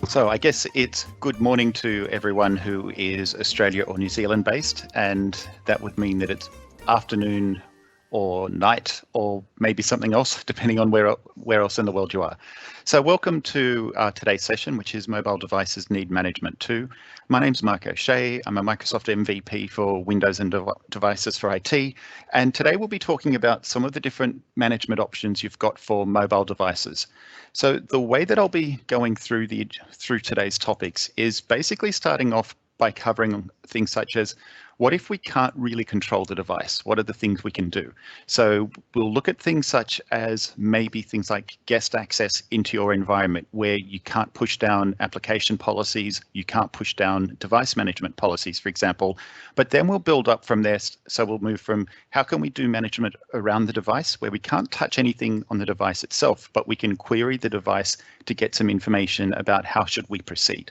So I guess it's good morning to everyone who is Australia or New Zealand based, and that would mean that it's afternoon or night or maybe something else, depending on where else in the world you are. So welcome to today's session, which is Mobile Devices Need Management 2. My name's Mark O'Shea. I'm a Microsoft MVP for Windows and Devices for IT. And today we'll be talking about some of the different management options you've got for mobile devices. So the way that I'll be going through today's topics is basically starting off by covering things such as, what if we can't really control the device? What are the things we can do? So we'll look at things such as maybe things like guest access into your environment, where you can't push down application policies, you can't push down device management policies, for example. But then we'll build up from there. So we'll move from how can we do management around the device, where we can't touch anything on the device itself, but we can query the device to get some information about how should we proceed.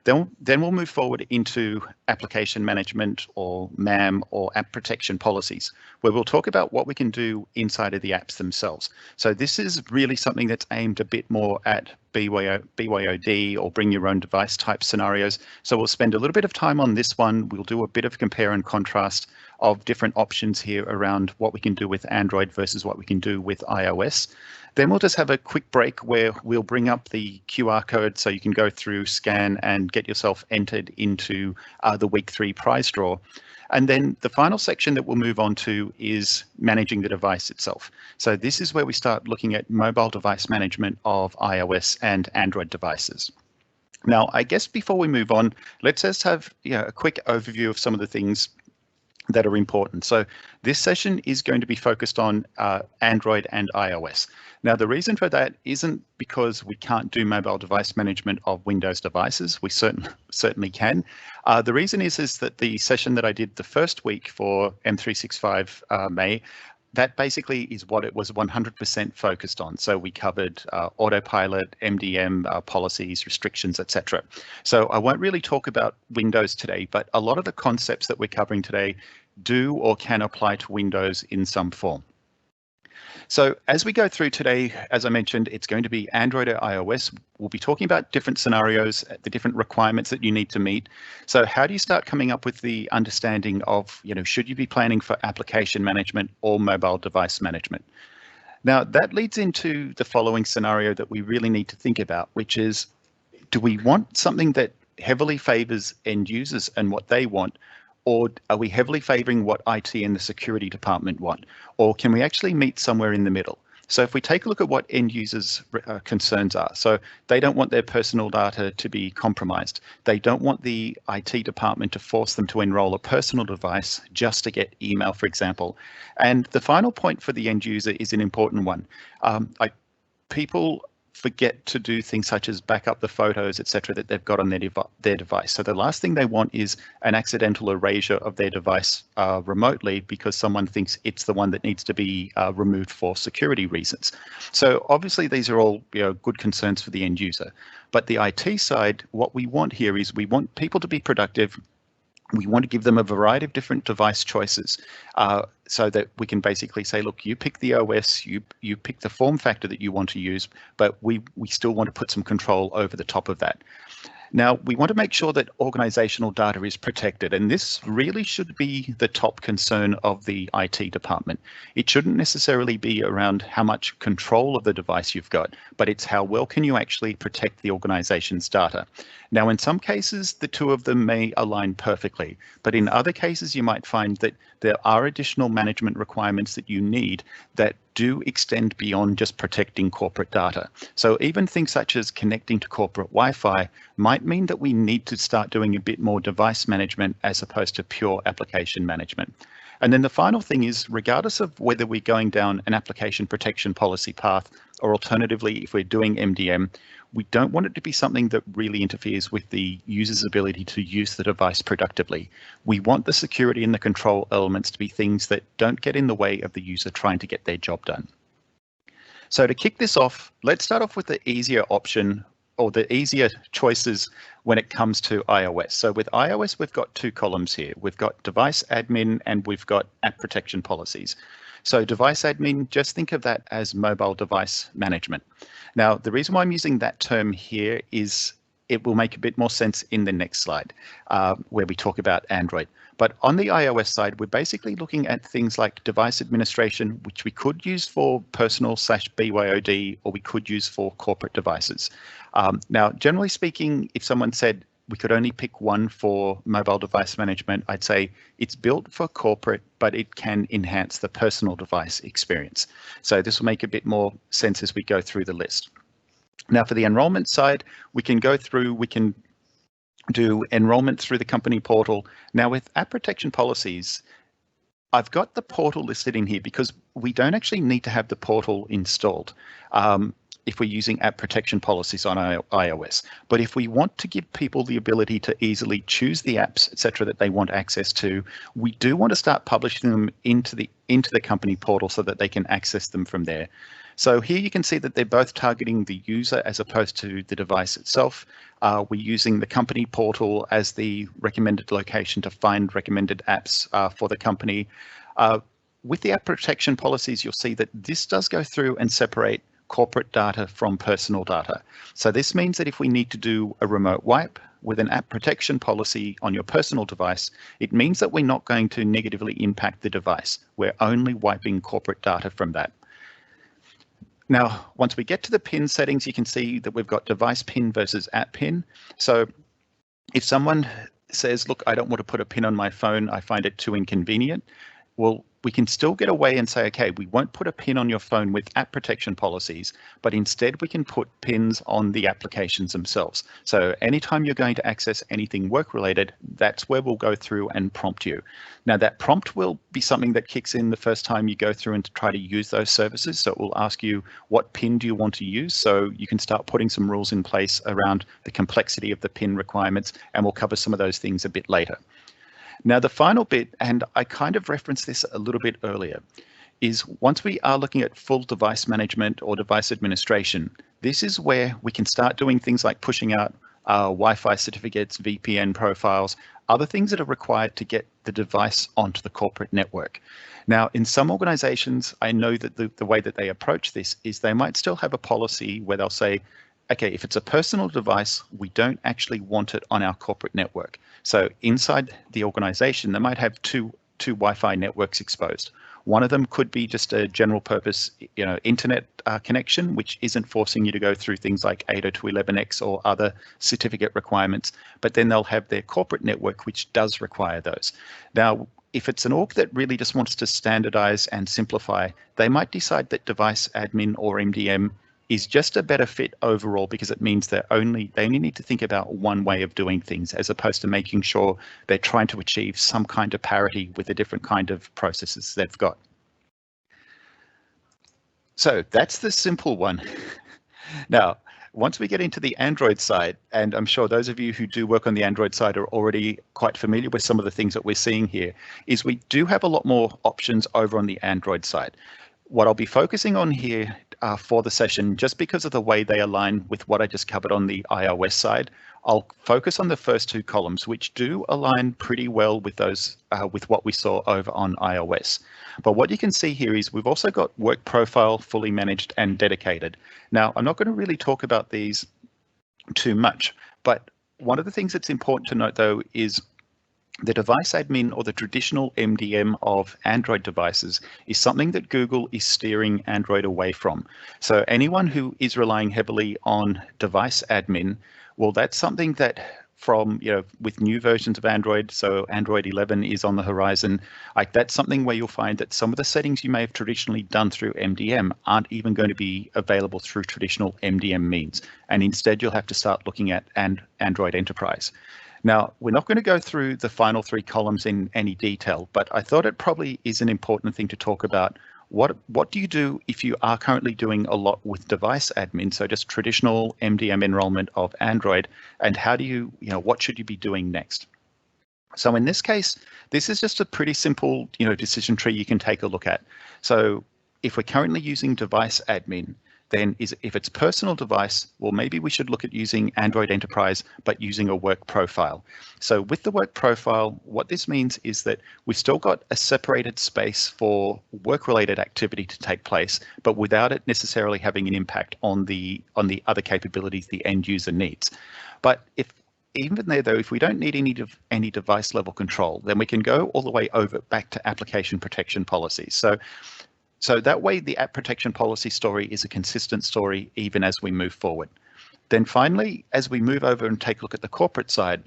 Then we'll move forward into application management, or MAM, or app protection policies, where we'll talk about what we can do inside of the apps themselves. So this is really something that's aimed a bit more at BYOD or bring your own device type scenarios. So we'll spend a little bit of time on this one. We'll do a bit of compare and contrast of different options here around what we can do with Android versus what we can do with iOS. Then we'll just have a quick break where we'll bring up the QR code so you can go through, scan, and get yourself entered into the week 3 prize draw. And then the final section that we'll move on to is managing the device itself. So this is where we start looking at mobile device management of iOS and Android devices. Now, I guess before we move on, let's just have a quick overview of some of the things that are important. So this session is going to be focused on Android and iOS. Now, the reason for that isn't because we can't do mobile device management of Windows devices. We certainly can. The reason is that the session that I did the first week for M365 May, that basically is what it was 100% focused on. So we covered autopilot, MDM policies, restrictions, etc. So I won't really talk about Windows today, but a lot of the concepts that we're covering today do or can apply to Windows in some form. So as we go through today, as I mentioned, it's going to be Android or iOS. We'll be talking about different scenarios, the different requirements that you need to meet. So how do you start coming up with the understanding of, should you be planning for application management or mobile device management? Now, that leads into the following scenario that we really need to think about, which is, do we want something that heavily favors end users and what they want? Or are we heavily favoring what IT and the security department want? Or can we actually meet somewhere in the middle? So if we take a look at what end users' concerns are, so they don't want their personal data to be compromised. They don't want the IT department to force them to enroll a personal device just to get email, for example. And the final point for the end user is an important one. People forget to do things such as back up the photos, etc., that they've got on their device. So the last thing they want is an accidental erasure of their device remotely because someone thinks it's the one that needs to be removed for security reasons. So obviously these are all good concerns for the end user. But the IT side, what we want here is we want people to be productive. We want to give them a variety of different device choices so that we can basically say, look, you pick the OS, you pick the form factor that you want to use, but we still want to put some control over the top of that. Now, we want to make sure that organizational data is protected, and this really should be the top concern of the IT department. It shouldn't necessarily be around how much control of the device you've got, but it's how well can you actually protect the organization's data. Now, in some cases, the two of them may align perfectly, but in other cases, you might find that there are additional management requirements that you need that do extend beyond just protecting corporate data. So even things such as connecting to corporate Wi-Fi might mean that we need to start doing a bit more device management as opposed to pure application management. And then the final thing is, regardless of whether we're going down an application protection policy path, or alternatively, if we're doing MDM, we don't want it to be something that really interferes with the user's ability to use the device productively. We want the security and the control elements to be things that don't get in the way of the user trying to get their job done. So to kick this off, let's start off with the easier option, or the easier choices when it comes to iOS. So with iOS, we've got two columns here. We've got device admin and we've got app protection policies. So device admin, just think of that as mobile device management. Now, the reason why I'm using that term here is it will make a bit more sense in the next slide where we talk about Android. But on the iOS side, we're basically looking at things like device administration, which we could use for personal/BYOD, or we could use for corporate devices. Now, generally speaking, if someone said we could only pick one for mobile device management, I'd say it's built for corporate, but it can enhance the personal device experience. So this will make a bit more sense as we go through the list. Now, for the enrollment side, we can go through, we can do enrollment through the company portal. Now, with app protection policies, I've got the portal listed in here because we don't actually need to have the portal installed if we're using app protection policies on iOS. But if we want to give people the ability to easily choose the apps, etc., that they want access to, we do want to start publishing them into the company portal so that they can access them from there. So here you can see that they're both targeting the user as opposed to the device itself. We're using the company portal as the recommended location to find recommended apps for the company. With the app protection policies, you'll see that this does go through and separate corporate data from personal data. So this means that if we need to do a remote wipe with an app protection policy on your personal device, it means that we're not going to negatively impact the device. We're only wiping corporate data from that. Now, once we get to the PIN settings, you can see that we've got device PIN versus app PIN. So if someone says, look, I don't want to put a PIN on my phone, I find it too inconvenient, well, we can still get away and say, okay, we won't put a PIN on your phone with app protection policies, but instead we can put PINs on the applications themselves. So anytime you're going to access anything work-related, that's where we'll go through and prompt you. Now, that prompt will be something that kicks in the first time you go through and try to use those services. So it will ask you, what PIN do you want to use? So you can start putting some rules in place around the complexity of the PIN requirements, and we'll cover some of those things a bit later. Now, the final bit, and I kind of referenced this a little bit earlier, is once we are looking at full device management or device administration, this is where we can start doing things like pushing out Wi-Fi certificates, VPN profiles, other things that are required to get the device onto the corporate network. Now, in some organizations, I know that the way that they approach this is they might still have a policy where they'll say, okay, if it's a personal device, we don't actually want it on our corporate network. So inside the organization, they might have two Wi-Fi networks exposed. One of them could be just a general purpose, internet connection, which isn't forcing you to go through things like 802.11x or other certificate requirements. But then they'll have their corporate network, which does require those. Now, if it's an org that really just wants to standardize and simplify, they might decide that device admin or MDM is just a better fit overall, because it means they only need to think about one way of doing things as opposed to making sure they're trying to achieve some kind of parity with the different kind of processes they've got. So that's the simple one. Now, once we get into the Android side, and I'm sure those of you who do work on the Android side are already quite familiar with some of the things that we're seeing here, is we do have a lot more options over on the Android side. What I'll be focusing on here for the session, just because of the way they align with what I just covered on the iOS side, I'll focus on the first two columns, which do align pretty well with those with what we saw over on iOS. But what you can see here is we've also got work profile, fully managed and dedicated. Now, I'm not going to really talk about these too much, but one of the things that's important to note, though, is the device admin or the traditional MDM of Android devices is something that Google is steering Android away from. So anyone who is relying heavily on device admin, well, that's something that from, with new versions of Android, so Android 11 is on the horizon, that's something where you'll find that some of the settings you may have traditionally done through MDM aren't even going to be available through traditional MDM means. And instead, you'll have to start looking at Android Enterprise. Now, we're not going to go through the final three columns in any detail, but I thought it probably is an important thing to talk about. What do you do if you are currently doing a lot with device admin, so just traditional MDM enrollment of Android, and how do you, what should you be doing next? So in this case, this is just a pretty simple, decision tree you can take a look at. So if we're currently using device admin, then if it's personal device, well, maybe we should look at using Android Enterprise, but using a work profile. So with the work profile, what this means is that we've still got a separated space for work-related activity to take place, but without it necessarily having an impact on the other capabilities the end user needs. But even there, though, if we don't need any device level control, then we can go all the way over back to application protection policies. So that way, the app protection policy story is a consistent story even as we move forward. Then finally, as we move over and take a look at the corporate side,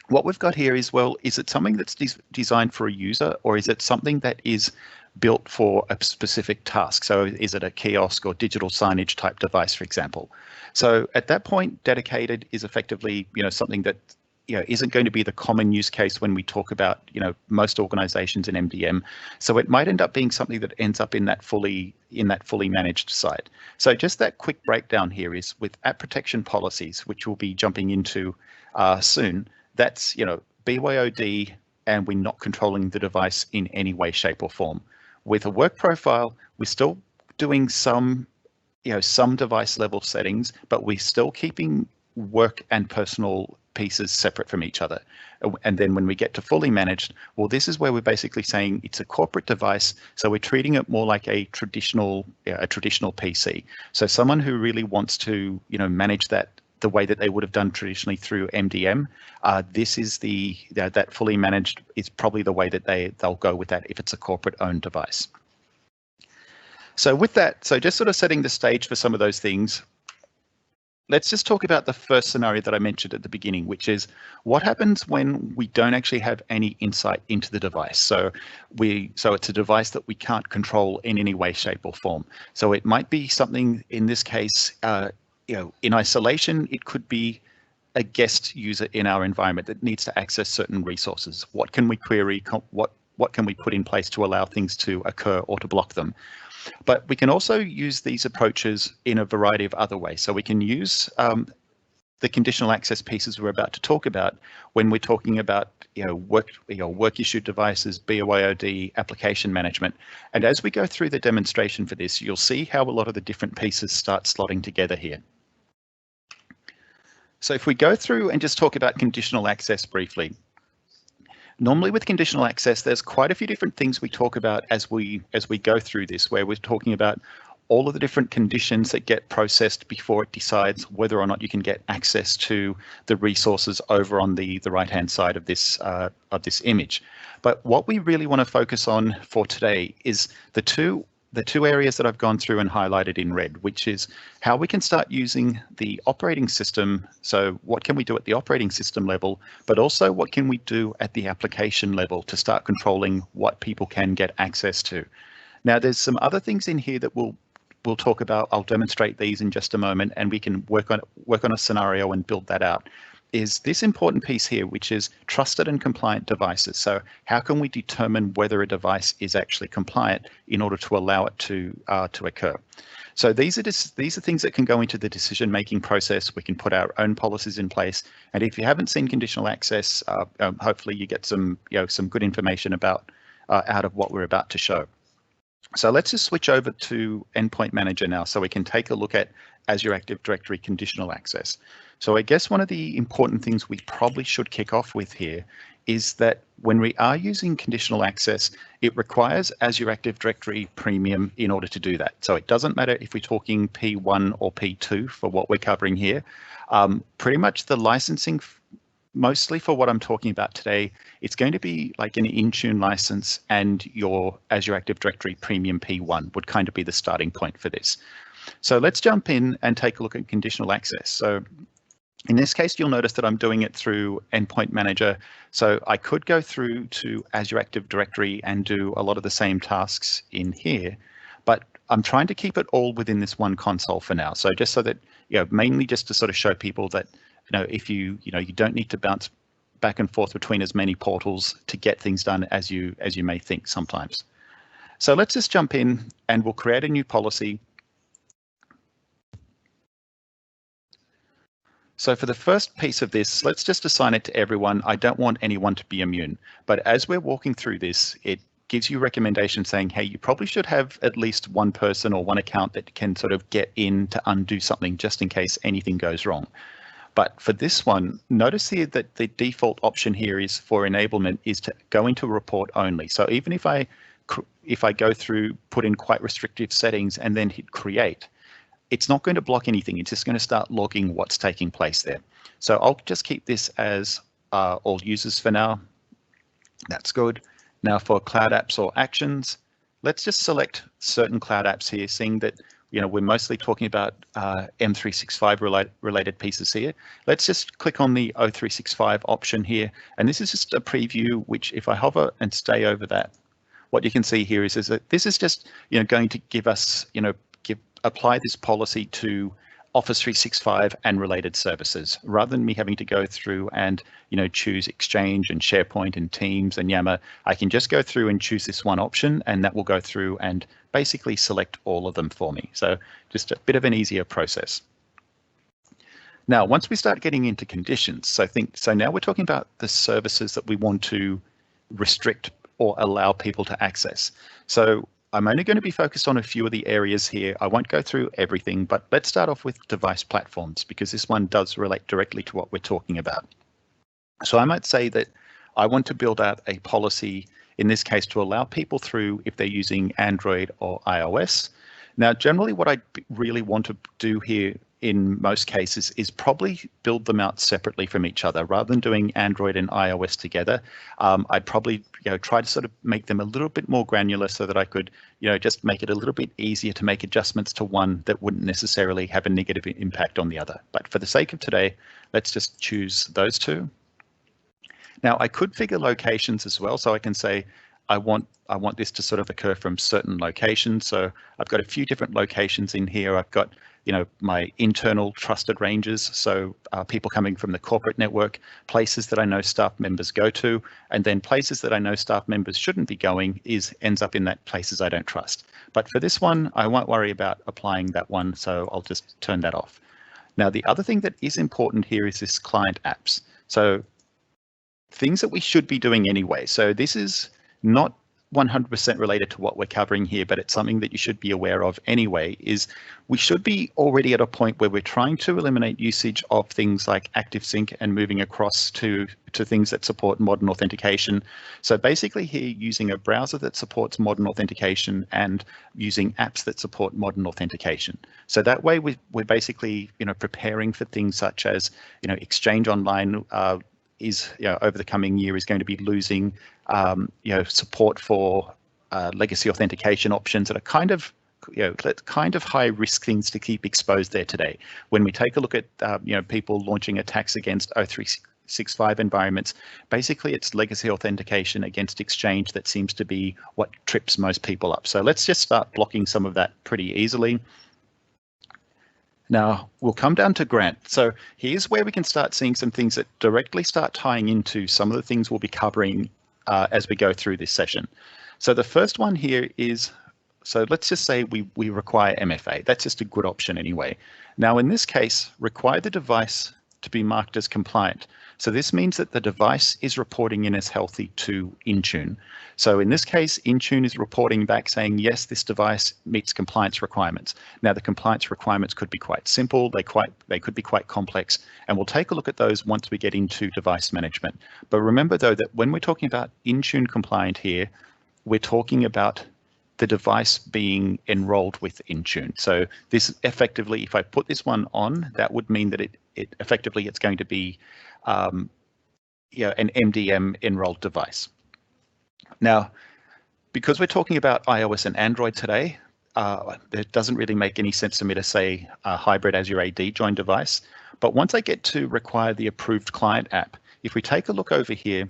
what we've got here is, well, is it something that's designed for a user, or is it something that is built for a specific task? So is it a kiosk or digital signage type device, for example? So at that point, dedicated is effectively, something that isn't going to be the common use case when we talk about, most organizations in MDM. So it might end up being something that ends up in that fully managed side. So just that quick breakdown here is with app protection policies, which we'll be jumping into soon. That's, BYOD, and we're not controlling the device in any way, shape, or form. With a work profile, we're still doing some device level settings, but we're still keeping work and personal pieces separate from each other. And then when we get to fully managed, well, this is where we're basically saying it's a corporate device, so we're treating it more like a traditional PC. So someone who really wants to manage that the way that they would have done traditionally through MDM, this is that fully managed is probably the way that they'll go with that if it's a corporate owned device. So with that, so just sort of setting the stage for some of those things, let's just talk about the first scenario that I mentioned at the beginning, which is what happens when we don't actually have any insight into the device. So it's a device that we can't control in any way, shape, or form. So it might be something, in this case, in isolation, it could be a guest user in our environment that needs to access certain resources. What can we query? What can we put in place to allow things to occur or to block them? But we can also use these approaches in a variety of other ways. So we can use the conditional access pieces we're about to talk about when we're talking about work issued devices, BYOD, application management. And as we go through the demonstration for this, you'll see how a lot of the different pieces start slotting together here. So if we go through and just talk about conditional access briefly, normally with conditional access, there's quite a few different things we talk about as we go through this, where we're talking about all of the different conditions that get processed before it decides whether or not you can get access to the resources over on the right-hand side of this image. But what we really want to focus on for today is the two areas that I've gone through and highlighted in red, which is how we can start using the operating system. So what can we do at the operating system level, but also what can we do at the application level to start controlling what people can get access to. Now, there's some other things in here that we'll talk about. I'll demonstrate these in just a moment, and we can work on a scenario and build that out. Is this important piece here, which is trusted and compliant devices. So how can we determine whether a device is actually compliant in order to allow it to occur? So these are things that can go into the decision-making process. We can put our own policies in place. And if you haven't seen conditional access, hopefully you get some good information about out of what we're about to show. So let's just switch over to Endpoint Manager now, so we can take a look at Azure Active Directory conditional access. So I guess one of the important things we probably should kick off with here is that when we are using conditional access, it requires Azure Active Directory Premium in order to do that. So it doesn't matter if we're talking P1 or P2 for what we're covering here. Pretty much the licensing, mostly for what I'm talking about today, it's going to be like an Intune license, and your Azure Active Directory Premium P1 would kind of be the starting point for this. So let's jump in and take a look at conditional access. So in this case, you'll notice that I'm doing it through Endpoint Manager. So I could go through to Azure Active Directory and do a lot of the same tasks in here, but I'm trying to keep it all within this one console for now. So just so that, mainly just to sort of show people that, if you don't need to bounce back and forth between as many portals to get things done as you may think sometimes. So let's just jump in and we'll create a new policy. So for the first piece of this, let's just assign it to everyone. I don't want anyone to be immune, but as we're walking through this, it gives you recommendations saying, hey, you probably should have at least one person or one account that can sort of get in to undo something just in case anything goes wrong. But for this one, notice here that the default option here is for enablement is to go into report only. So even if I go through, put in quite restrictive settings and then hit create, it's not going to block anything. It's just going to start logging what's taking place there. So I'll just keep this as all users for now. That's good. Now for cloud apps or actions, let's just select certain cloud apps here, seeing that we're mostly talking about M365 related pieces here. Let's just click on the O365 option here. And this is just a preview, which if I hover and stay over that, what you can see here is that this is just going to give us, apply this policy to Office 365 and related services, rather than me having to go through and choose Exchange and SharePoint and Teams and Yammer. I can just go through and choose this one option, and that will go through and basically select all of them for me. So just a bit of an easier process. Now, once we start getting into conditions, so now we're talking about the services that we want to restrict or allow people to access. So I'm only going to be focused on a few of the areas here. I won't go through everything, but let's start off with device platforms, because this one does relate directly to what we're talking about. So I might say that I want to build out a policy, in this case, to allow people through if they're using Android or iOS. Now, generally what I really want to do here in most cases is probably build them out separately from each other rather than doing Android and iOS together. I'd probably try to sort of make them a little bit more granular so that I could just make it a little bit easier to make adjustments to one that wouldn't necessarily have a negative impact on the other. But for the sake of today, let's just choose those two. Now I could figure locations as well, so I can say I want this to sort of occur from certain locations. So I've got a few different locations in here. I've got my internal trusted ranges, so people coming from the corporate network, places that I know staff members go to, and then places that I know staff members shouldn't be going ends up in that places I don't trust. But for this one, I won't worry about applying that one, so I'll just turn that off. Now, the other thing that is important here is this client apps. So things that we should be doing anyway. So this is not 100% related to what we're covering here, but it's something that you should be aware of anyway, is we should be already at a point where we're trying to eliminate usage of things like ActiveSync and moving across to things that support modern authentication. So basically here, using a browser that supports modern authentication and using apps that support modern authentication. So that way we're basically preparing for things such as Exchange Online is over the coming year is going to be losing support for legacy authentication options that are kind of high risk things to keep exposed there today. When we take a look at people launching attacks against O365 environments, basically it's legacy authentication against Exchange that seems to be what trips most people up. So let's just start blocking some of that pretty easily. Now we'll come down to Grant. So here's where we can start seeing some things that directly start tying into some of the things we'll be covering as we go through this session. So the first one here is, so let's just say we require MFA. That's just a good option anyway. Now in this case, require the device to be marked as compliant. So this means that the device is reporting in as healthy to Intune. So in this case, Intune is reporting back saying, yes, this device meets compliance requirements. Now the compliance requirements could be quite simple, they could be quite complex, and we'll take a look at those once we get into device management. But remember though that when we're talking about Intune compliant here, we're talking about the device being enrolled with Intune. So this effectively, if I put this one on, that would mean that it effectively it's going to be an MDM enrolled device. Now, because we're talking about iOS and Android today, it doesn't really make any sense to me to say hybrid Azure AD join device. But once I get to require the approved client app, if we take a look over here,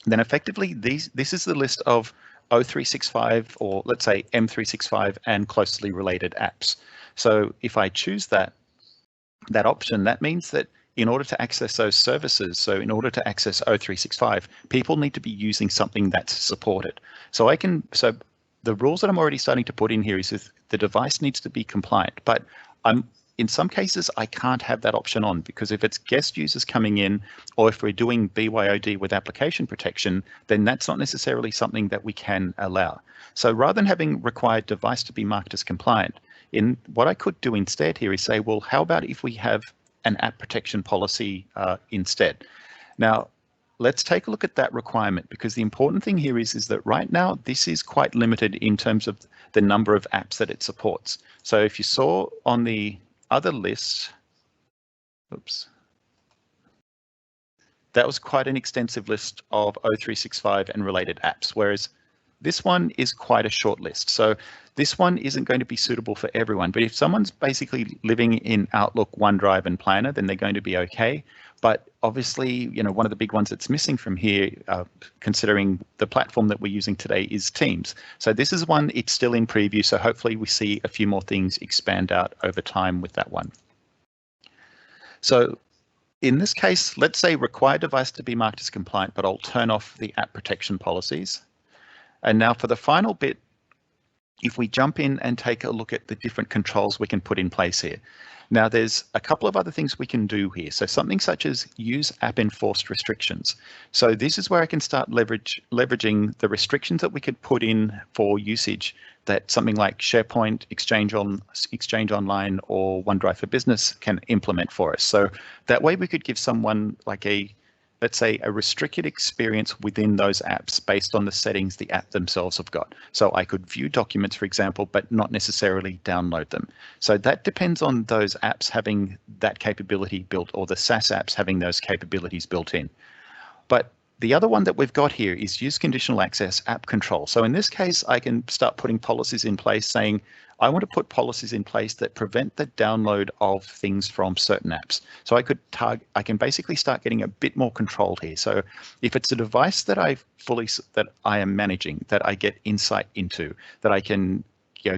then effectively this is the list of O365 or let's say M365 and closely related apps. So if I choose that option, that means that in order to access those services, so in order to access O365, people need to be using something that's supported. So the rules that I'm already starting to put in here is that the device needs to be compliant, but I'm in some cases, I can't have that option on, because if it's guest users coming in, or if we're doing BYOD with application protection, then that's not necessarily something that we can allow. So rather than having required device to be marked as compliant, what I could do instead here is say, well, how about if we have an app protection policy instead? Now, let's take a look at that requirement, because the important thing here is that right now this is quite limited in terms of the number of apps that it supports. So if you saw on the other list, oops, that was quite an extensive list of O365 and related apps, whereas this one is quite a short list. So this one isn't going to be suitable for everyone, but if someone's basically living in Outlook, OneDrive, and Planner, then they're going to be okay. But obviously, you know, one of the big ones that's missing from here, considering the platform that we're using today, is Teams. So this is one, it's still in preview, so hopefully we see a few more things expand out over time with that one. So in this case, let's say require device to be marked as compliant, but I'll turn off the app protection policies. And now for the final bit, if we jump in and take a look at the different controls we can put in place here. Now there's a couple of other things we can do here. So something such as use app enforced restrictions. So this is where I can start leveraging the restrictions that we could put in for usage that something like SharePoint, Exchange Online, or OneDrive for Business can implement for us. So that way we could give someone like let's say a restricted experience within those apps based on the settings the app themselves have got. So I could view documents, for example, but not necessarily download them. So that depends on those apps having that capability built, or the SaaS apps having those capabilities built in. But the other one that we've got here is use conditional access app control. So in this case, I can start putting policies in place saying, I want to put policies in place that prevent the download of things from certain apps. So I can basically start getting a bit more control here. So if it's a device that I am managing, that I get insight into, that I can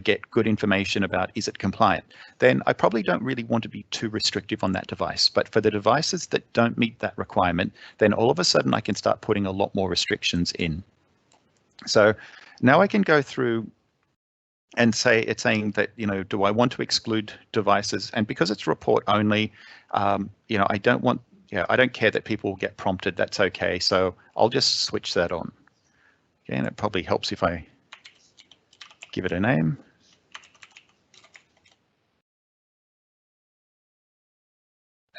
get good information about, is it compliant, then I probably don't really want to be too restrictive on that device. But for the devices that don't meet that requirement, then all of a sudden I can start putting a lot more restrictions in. So now I can go through and it's saying that, do I want to exclude devices? And because it's report only, I don't care that people get prompted. That's okay. So I'll just switch that on. Okay, and it probably helps if I give it a name.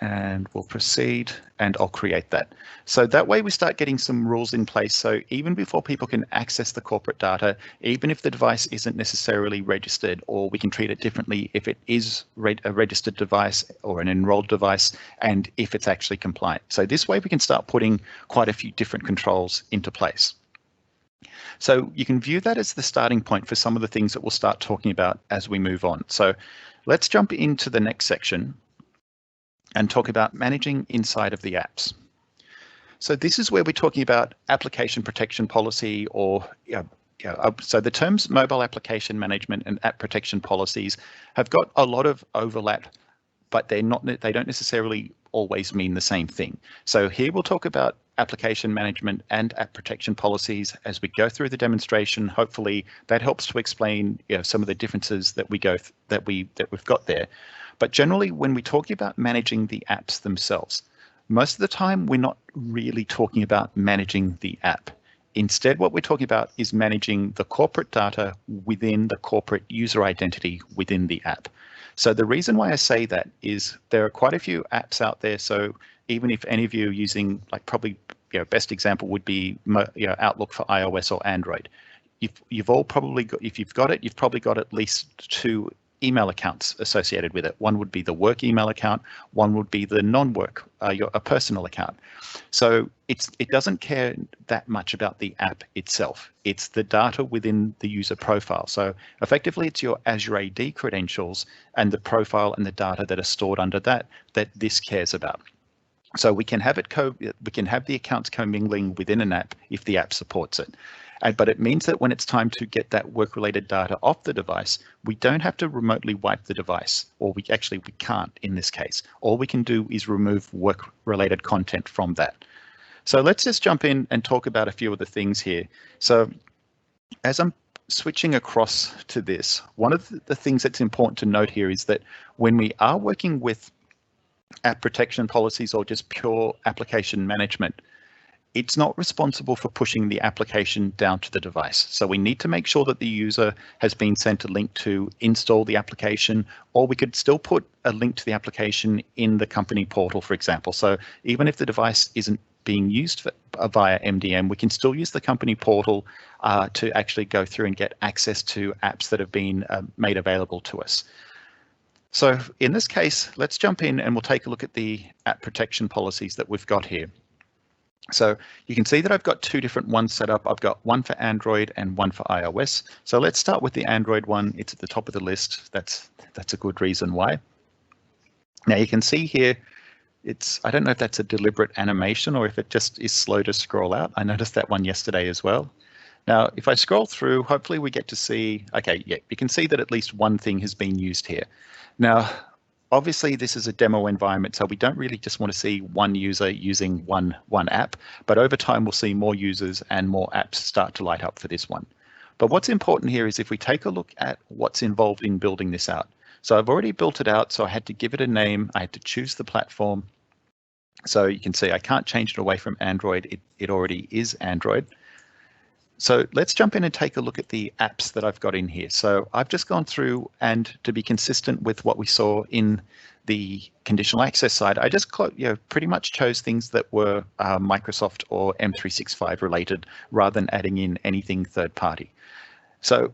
And we'll proceed, and I'll create that. So that way we start getting some rules in place. So even before people can access the corporate data, even if the device isn't necessarily registered, or we can treat it differently if it is a registered device or an enrolled device, and if it's actually compliant. So this way we can start putting quite a few different controls into place. So you can view that as the starting point for some of the things that we'll start talking about as we move on. So let's jump into the next section and talk about managing inside of the apps. So this is where we're talking about application protection policy, or so the terms mobile application management and app protection policies have got a lot of overlap, but they don't necessarily always mean the same thing. So here we'll talk about application management and app protection policies as we go through the demonstration. Hopefully that helps to explain some of the differences that we've got there. But generally, when we're talking about managing the apps themselves, most of the time we're not really talking about managing the app. Instead, what we're talking about is managing the corporate data within the corporate user identity within the app. So the reason why I say that is there are quite a few apps out there. So even if any of you are using, like, probably best example would be Outlook for iOS or Android. You've probably got at least 2 email accounts associated with it. One would be the work email account, one would be the non-work, a personal account. So it doesn't care that much about the app itself. It's the data within the user profile. So effectively, it's your Azure AD credentials and the profile and the data that are stored under that this cares about. So we can have the accounts commingling within an app if the app supports it. But it means that when it's time to get that work-related data off the device, we don't have to remotely wipe the device, or we can't in this case. All we can do is remove work-related content from that. So let's just jump in and talk about a few of the things here. So as I'm switching across to this, one of the things that's important to note here is that when we are working with app protection policies or just pure application management, it's not responsible for pushing the application down to the device. So we need to make sure that the user has been sent a link to install the application, or we could still put a link to the application in the company portal, for example. So even if the device isn't being used via MDM, we can still use the company portal to actually go through and get access to apps that have been made available to us. So in this case, let's jump in and we'll take a look at the app protection policies that we've got here. So you can see that I've got two different ones set up. I've got one for Android and one for iOS. So let's start with the Android one. It's at the top of the list. That's a good reason why. Now you can see here, I don't know if that's a deliberate animation or if it just is slow to scroll out. I noticed that one yesterday as well. Now, if I scroll through, hopefully we get to see, okay, yeah, you can see that at least one thing has been used here. Now, obviously, this is a demo environment, so we don't really just want to see one user using one app, but over time, we'll see more users and more apps start to light up for this one. But what's important here is if we take a look at what's involved in building this out. So I've already built it out, so I had to give it a name. I had to choose the platform. So you can see I can't change it away from Android. It already is Android. So let's jump in and take a look at the apps that I've got in here. So I've just gone through, and to be consistent with what we saw in the conditional access side, I just pretty much chose things that were Microsoft or M365 related rather than adding in anything third party. So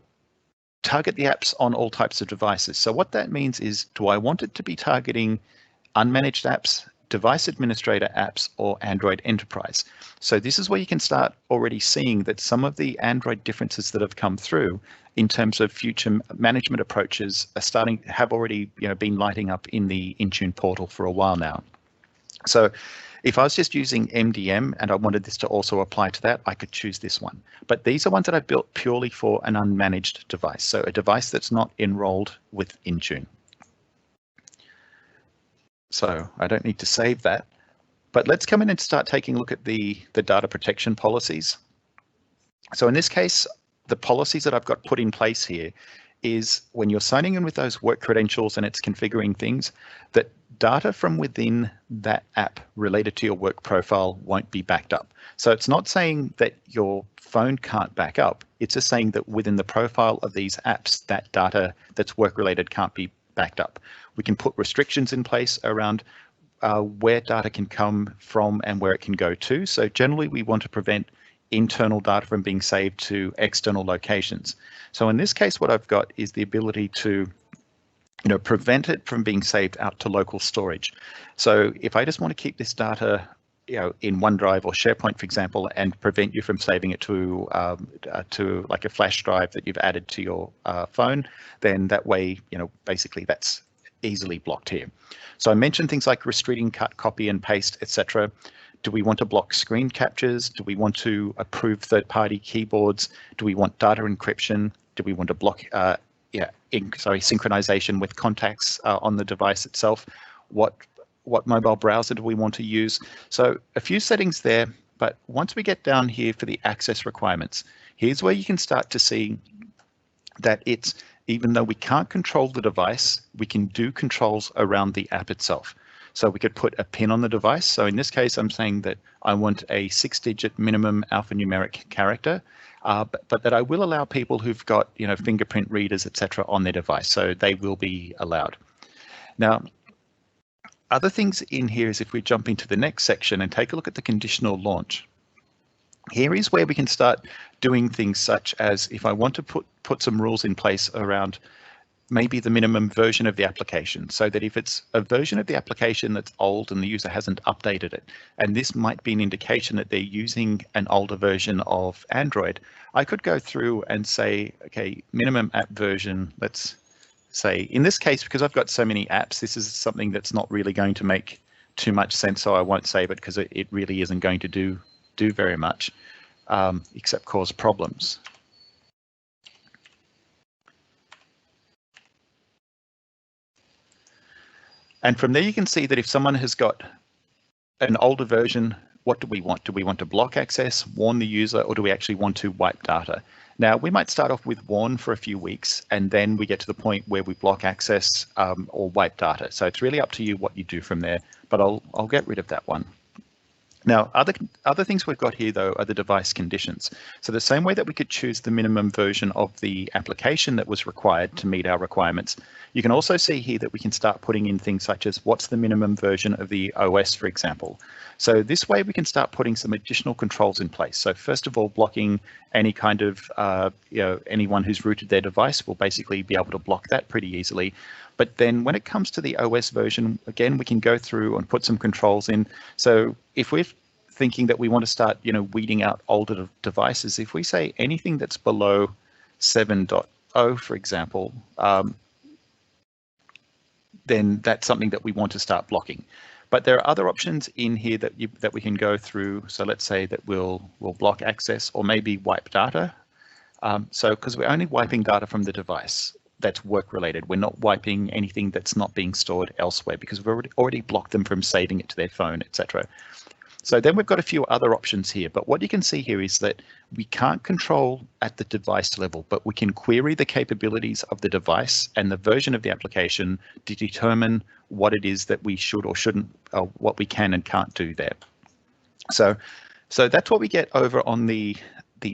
target the apps on all types of devices. So what that means is, do I want it to be targeting unmanaged apps, device administrator apps, or Android Enterprise? So this is where you can start already seeing that some of the Android differences that have come through in terms of future management approaches have already been lighting up in the Intune portal for a while now. So if I was just using MDM and I wanted this to also apply to that, I could choose this one. But these are ones that I built purely for an unmanaged device, so a device that's not enrolled with Intune. So I don't need to save that, but let's come in and start taking a look at the data protection policies. So in this case, the policies that I've got put in place here is when you're signing in with those work credentials and it's configuring things, that data from within that app related to your work profile won't be backed up. So it's not saying that your phone can't back up. It's just saying that within the profile of these apps, that data that's work related can't be backed up. We can put restrictions in place around where data can come from and where it can go to. So generally, we want to prevent internal data from being saved to external locations. So in this case, what I've got is the ability to prevent it from being saved out to local storage. So if I just want to keep this data in OneDrive or SharePoint, for example, and prevent you from saving it to like a flash drive that you've added to your phone, then that way, basically that's easily blocked here. So I mentioned things like restricting cut, copy and paste, etc. Do we want to block screen captures? Do we want to approve third-party keyboards? Do we want data encryption? Do we want to block synchronization with contacts on the device itself? What mobile browser do we want to use? So a few settings there, but once we get down here for the access requirements, here's where you can start to see that it's, even though we can't control the device, we can do controls around the app itself. So we could put a pin on the device. So in this case, I'm saying that I want a 6-digit minimum alphanumeric character, but that I will allow people who've got fingerprint readers, etc., on their device. So they will be allowed. Now, other things in here is if we jump into the next section and take a look at the conditional launch. Here is where we can start doing things such as if I want to put some rules in place around maybe the minimum version of the application, so that if it's a version of the application that's old and the user hasn't updated it, and this might be an indication that they're using an older version of Android, I could go through and say, okay, minimum app version, let's say, in this case, because I've got so many apps, this is something that's not really going to make too much sense, so I won't save it because it really isn't going to do very much, except cause problems. And from there, you can see that if someone has got an older version, what do we want? Do we want to block access, warn the user, or do we actually want to wipe data? Now, we might start off with warn for a few weeks, and then we get to the point where we block access or wipe data. So it's really up to you what you do from there, but I'll get rid of that one. Now, other things we've got here, though, are the device conditions. So the same way that we could choose the minimum version of the application that was required to meet our requirements, you can also see here that we can start putting in things such as what's the minimum version of the OS, for example. So this way we can start putting some additional controls in place. So first of all, blocking any kind of, anyone who's rooted their device will basically be able to block that pretty easily. But then when it comes to the OS version, again, we can go through and put some controls in. So if we're thinking that we want to start, weeding out older devices, if we say anything that's below 7.0, for example, then that's something that we want to start blocking. But there are other options in here that we can go through. So let's say that we'll block access or maybe wipe data. So because we're only wiping data from the device that's work related, we're not wiping anything that's not being stored elsewhere because we've already blocked them from saving it to their phone, etc. So then we've got a few other options here, but what you can see here is that we can't control at the device level, but we can query the capabilities of the device and the version of the application to determine what it is that we should or shouldn't, or what we can and can't do there. So that's what we get over on the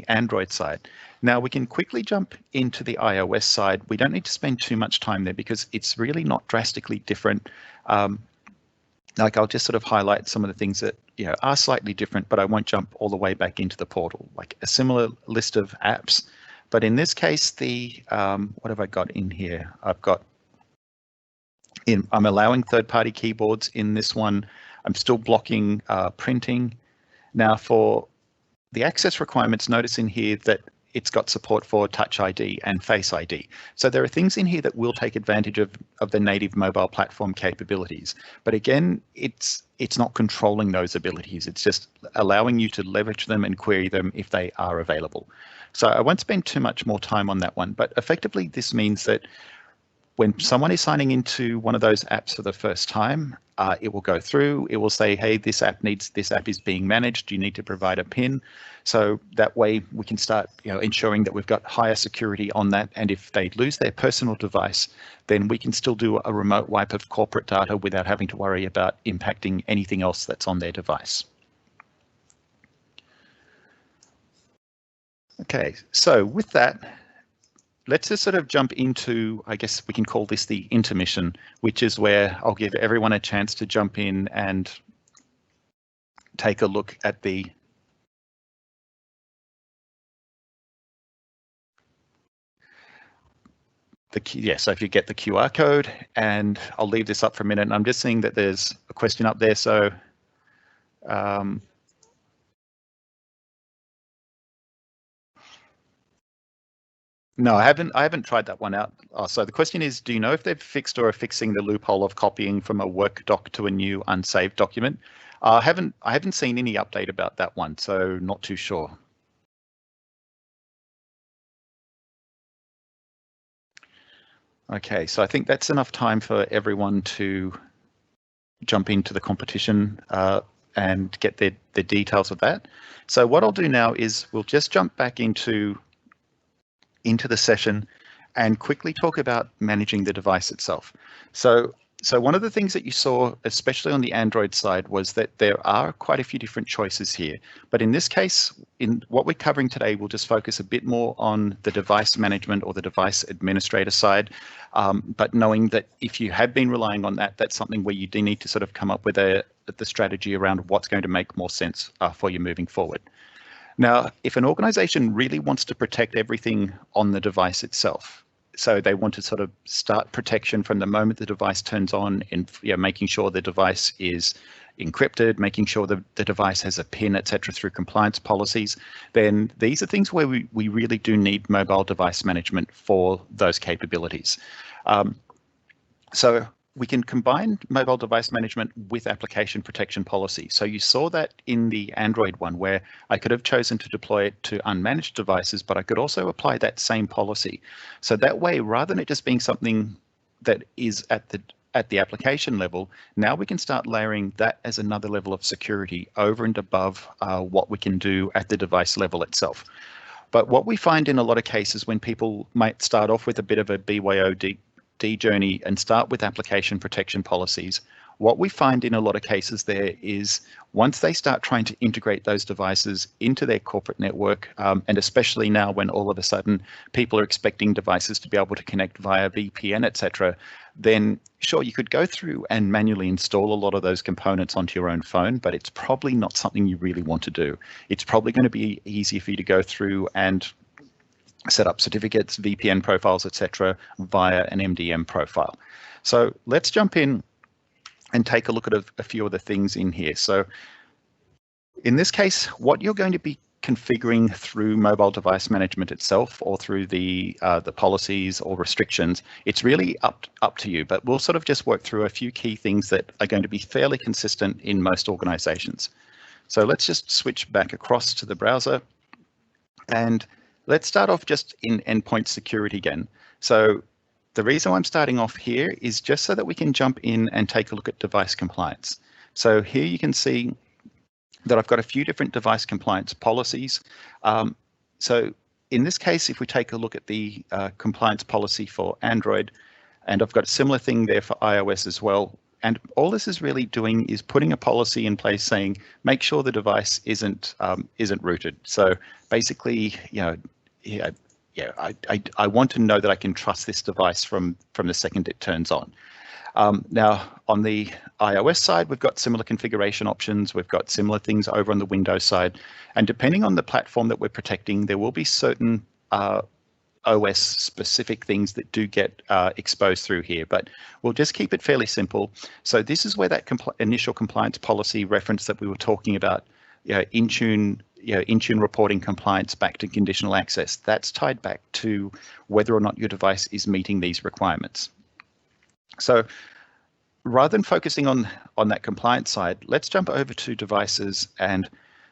Android side. Now we can quickly jump into the iOS side. We don't need to spend too much time there because it's really not drastically different. Like I'll just sort of highlight some of the things that are slightly different, but I won't jump all the way back into the portal. Like a similar list of apps, but in this case, what have I got in here? I'm allowing third-party keyboards in this one. I'm still blocking printing. Now for the access requirements, notice in here that it's got support for Touch ID and Face ID. So there are things in here that will take advantage of the native mobile platform capabilities. But again, it's not controlling those abilities. It's just allowing you to leverage them and query them if they are available. So I won't spend too much more time on that one, but effectively this means that when someone is signing into one of those apps for the first time, it will go through, it will say, hey, this app is being managed, you need to provide a PIN. So that way we can start ensuring that we've got higher security on that. And if they lose their personal device, then we can still do a remote wipe of corporate data without having to worry about impacting anything else that's on their device. Okay, so with that, let's just sort of jump into, I guess we can call this the intermission, which is where I'll give everyone a chance to jump in and take a look at the so if you get the QR code, and I'll leave this up for a minute. And I'm just seeing that there's a question up there. So no, I haven't tried that one out. So the question is, do you know if they've fixed or are fixing the loophole of copying from a work doc to a new unsaved document? I haven't seen any update about that one, so not too sure. Okay, so I think that's enough time for everyone to jump into the competition and get the details of that. So what I'll do now is we'll just jump back into the session and quickly talk about managing the device itself. So one of the things that you saw, especially on the Android side, was that there are quite a few different choices here. But in this case, in what we're covering today, we'll just focus a bit more on the device management or the device administrator side. But knowing that if you have been relying on that, that's something where you do need to sort of come up with the strategy around what's going to make more sense for you moving forward. Now, if an organization really wants to protect everything on the device itself, so they want to sort of start protection from the moment the device turns on, and making sure the device is encrypted, making sure the device has a PIN, etc., through compliance policies, then these are things where we really do need mobile device management for those capabilities. So we can combine mobile device management with application protection policy. So you saw that in the Android one, where I could have chosen to deploy it to unmanaged devices, but I could also apply that same policy. So that way, rather than it just being something that is at the at the application level, now we can start layering that as another level of security over and above what we can do at the device level itself. But what we find in a lot of cases when people might start off with a bit of a BYOD journey and start with application protection policies, what we find in a lot of cases there is once they start trying to integrate those devices into their corporate network, and especially now when all of a sudden people are expecting devices to be able to connect via VPN, etc., then sure, you could go through and manually install a lot of those components onto your own phone, but it's probably not something you really want to do. It's probably going to be easy for you to go through and set up certificates, VPN profiles, etc., via an MDM profile. So let's jump in and take a look at a few of the things in here. So in this case, what you're going to be configuring through mobile device management itself or through the policies or restrictions, it's really up to you, but we'll sort of just work through a few key things that are going to be fairly consistent in most organizations. So let's just switch back across to the browser and let's start off just in endpoint security again. So the reason I'm starting off here is just so that we can jump in and take a look at device compliance. So here you can see that I've got a few different device compliance policies. So in this case, if we take a look at the compliance policy for Android, and I've got a similar thing there for iOS as well. And all this is really doing is putting a policy in place saying, make sure the device isn't rooted. So basically, I want to know that I can trust this device from the second it turns on. Now, on the iOS side, we've got similar configuration options. We've got similar things over on the Windows side. And depending on the platform that we're protecting, there will be certain OS-specific things that do get exposed through here. But we'll just keep it fairly simple. So this is where that initial compliance policy reference that we were talking about, Intune reporting compliance back to conditional access, that's tied back to whether or not your device is meeting these requirements. So rather than focusing on that compliance side, let's jump over to devices and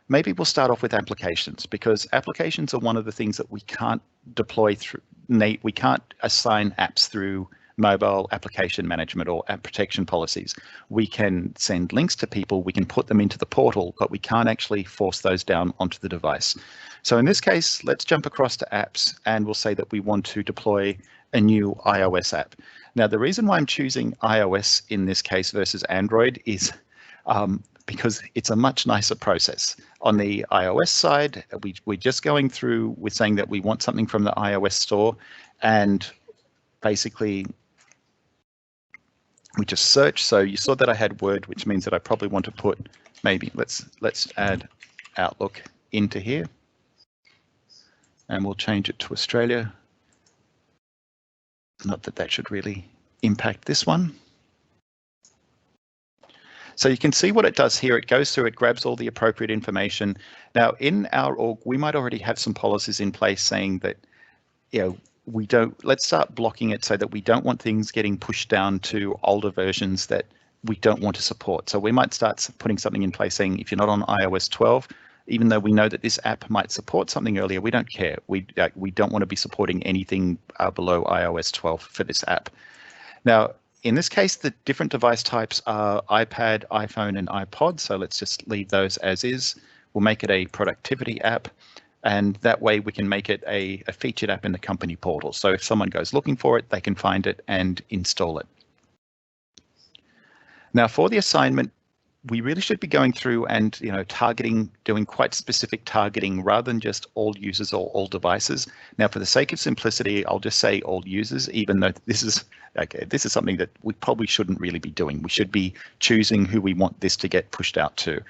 maybe we'll start off with applications, because applications are one of the things that we can't deploy through, we can't assign apps through mobile application management or app protection policies. We can send links to people, we can put them into the portal, but we can't actually force those down onto the device. So in this case, let's jump across to apps and we'll say that we want to deploy a new iOS app. Now, the reason why I'm choosing iOS in this case versus Android is because it's a much nicer process. On the iOS side, we're just going through, we're saying that we want something from the iOS store, and basically we just search. So you saw that I had Word, which means that I probably want to put, maybe let's add Outlook into here, and we'll change it to Australia. Not that that should really impact this one. So you can see what it does here. It goes through, it grabs all the appropriate information. Now in our org, we might already have some policies in place saying that, let's start blocking it so that we don't want things getting pushed down to older versions that we don't want to support. So we might start putting something in place saying, if you're not on iOS 12, even though we know that this app might support something earlier, we don't care. We don't want to be supporting anything below iOS 12 for this app. Now, in this case, the different device types are iPad, iPhone, and iPod. So let's just leave those as is. We'll make it a productivity app. And that way we can make it a featured app in the company portal. So if someone goes looking for it, they can find it and install it. Now for the assignment, we really should be going through and targeting, doing quite specific targeting rather than just all users or all devices. Now, for the sake of simplicity, I'll just say all users, even though this is something that we probably shouldn't really be doing. We should be choosing who we want this to get pushed out to.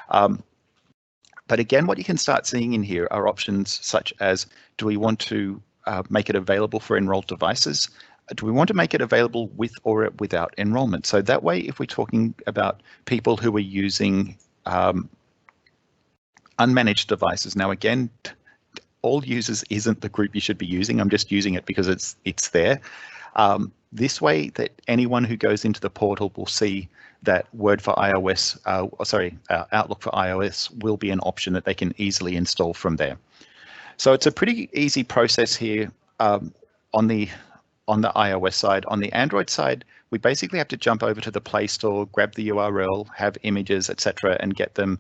But again, what you can start seeing in here are options such as, do we want to make it available for enrolled devices? Do we want to make it available with or without enrollment? So that way, if we're talking about people who are using unmanaged devices, now again, all users isn't the group you should be using. I'm just using it because it's there. This way that anyone who goes into the portal will see that Word for iOS, Outlook for iOS will be an option that they can easily install from there. So it's a pretty easy process here on on the iOS side. On the Android side, we basically have to jump over to the Play Store, grab the URL, have images, etc., and get them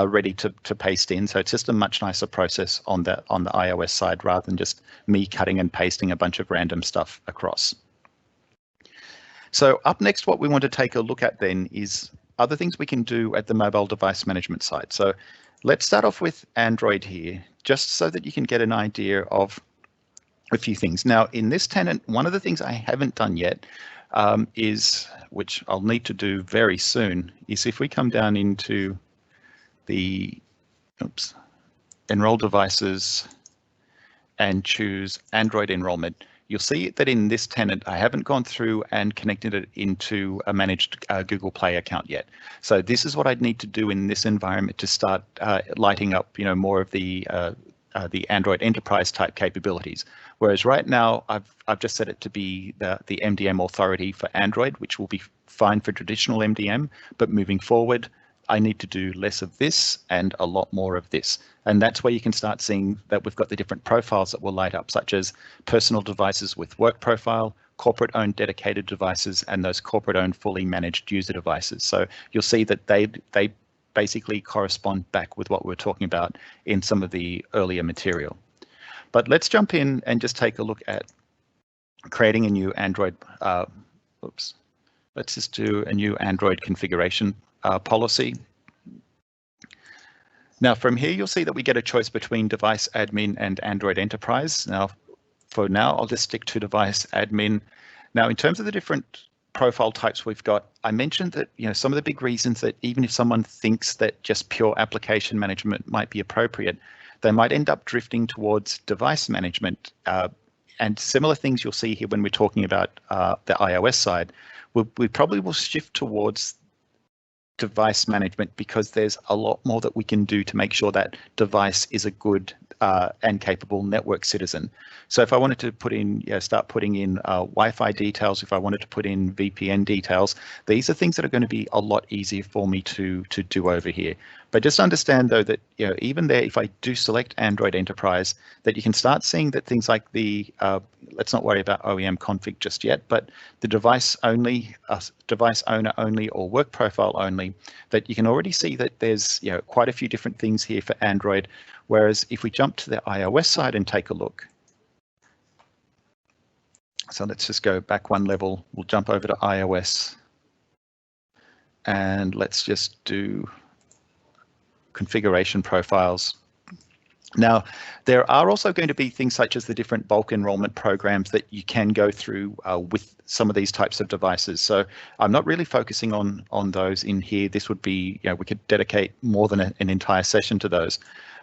ready to paste in. So it's just a much nicer process on the iOS side rather than just me cutting and pasting a bunch of random stuff across. So up next, what we want to take a look at then is other things we can do at the mobile device management side. So let's start off with Android here, just so that you can get an idea of a few things. Now, in this tenant, one of the things I haven't done yet is, which I'll need to do very soon, is if we come down into the enroll devices and choose Android enrollment, you'll see that in this tenant, I haven't gone through and connected it into a managed Google Play account yet. So this is what I'd need to do in this environment to start lighting up, more of the Android enterprise type capabilities. Whereas right now, I've just set it to be the MDM authority for Android, which will be fine for traditional MDM, but moving forward, I need to do less of this and a lot more of this. And that's where you can start seeing that we've got the different profiles that will light up, such as personal devices with work profile, corporate-owned dedicated devices, and those corporate-owned fully managed user devices. So you'll see that they basically correspond back with what we were talking about in some of the earlier material. But let's jump in and just take a look at creating a new Android. Let's just do a new Android configuration policy. Now from here, you'll see that we get a choice between device admin and Android enterprise. Now, for now, I'll just stick to device admin. Now, in terms of the different profile types we've got, I mentioned that some of the big reasons that even if someone thinks that just pure application management might be appropriate, they might end up drifting towards device management. And similar things you'll see here when we're talking about the iOS side, we probably will shift towards device management because there's a lot more that we can do to make sure that device is a good and capable network citizen. So if I wanted to put in, start putting in Wi-Fi details, if I wanted to put in VPN details, these are things that are going to be a lot easier for me to do over here. But just understand though that even there, if I do select Android Enterprise, that you can start seeing that things like the let's not worry about OEM config just yet, but the device only, device owner only, or work profile only, that you can already see that there's quite a few different things here for Android. Whereas if we jump to the iOS side and take a look, so let's just go back one level. We'll jump over to iOS and let's just do configuration profiles. Now, there are also going to be things such as the different bulk enrollment programs that you can go through with some of these types of devices. So I'm not really focusing on those in here. This would be, we could dedicate more than an entire session to those.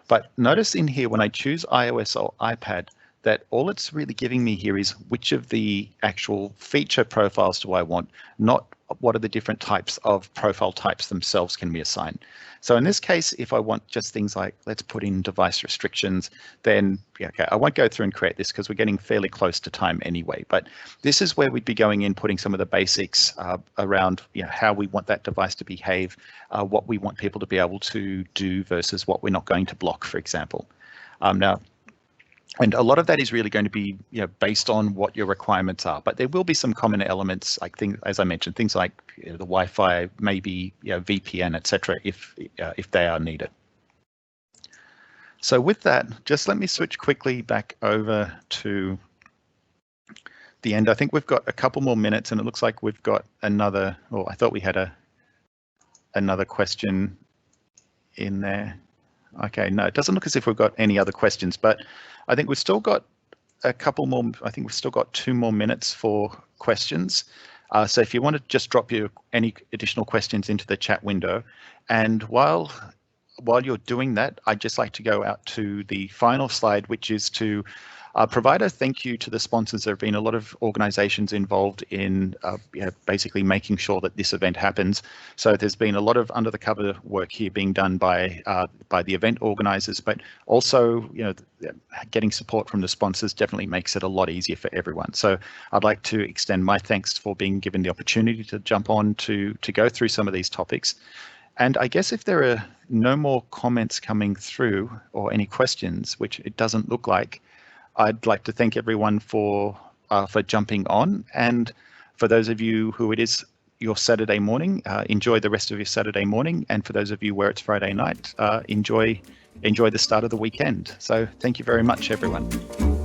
But notice in here, when I choose iOS or iPad, that all it's really giving me here is which of the actual feature profiles do I want, not what are the different types of profile types themselves can be assigned. So in this case, if I want just things like, let's put in device restrictions, then okay, I won't go through and create this because we're getting fairly close to time anyway. But this is where we'd be going in, putting some of the basics around how we want that device to behave, what we want people to be able to do versus what we're not going to block, for example. And a lot of that is really going to be based on what your requirements are, but there will be some common elements like things, as I mentioned, things like the Wi-Fi, maybe VPN, etc., if they are needed. So with that, just let me switch quickly back over to the end. I think we've got a couple more minutes, and it looks like we've got another. Oh, I thought we had another question in there. Okay, no, it doesn't look as if we've got any other questions, but I think we've still got a couple more. I think we've still got 2 more minutes for questions. So if you want to just drop any additional questions into the chat window, and while you're doing that, I'd just like to go out to the final slide, which is to provide a thank you to the sponsors. There have been a lot of organizations involved in basically making sure that this event happens. So there's been a lot of under the cover work here being done by the event organizers, but also getting support from the sponsors definitely makes it a lot easier for everyone. So I'd like to extend my thanks for being given the opportunity to jump on to go through some of these topics. And I guess if there are no more comments coming through or any questions, which it doesn't look like, I'd like to thank everyone for for jumping on. And for those of you who it is your Saturday morning, enjoy the rest of your Saturday morning. And for those of you where it's Friday night, enjoy the start of the weekend. So thank you very much, everyone.